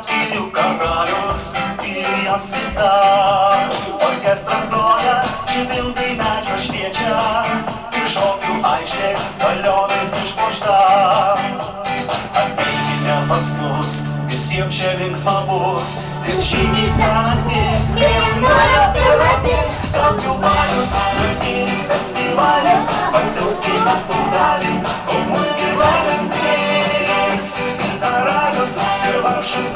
girių karalius ir jos vieta. Orkestras groja, žibintai medžio šviečia, ir šokių aikštė balionais išpuošta. Ateikite pas mus, visiems čia linksma bus, ir šį keistą naktis, pilnoja pilatis. Kaukių balius, naktinis festivalis, pasiauskime tautelį, kol mus gyvenantys. Ir karalius, ir vargšas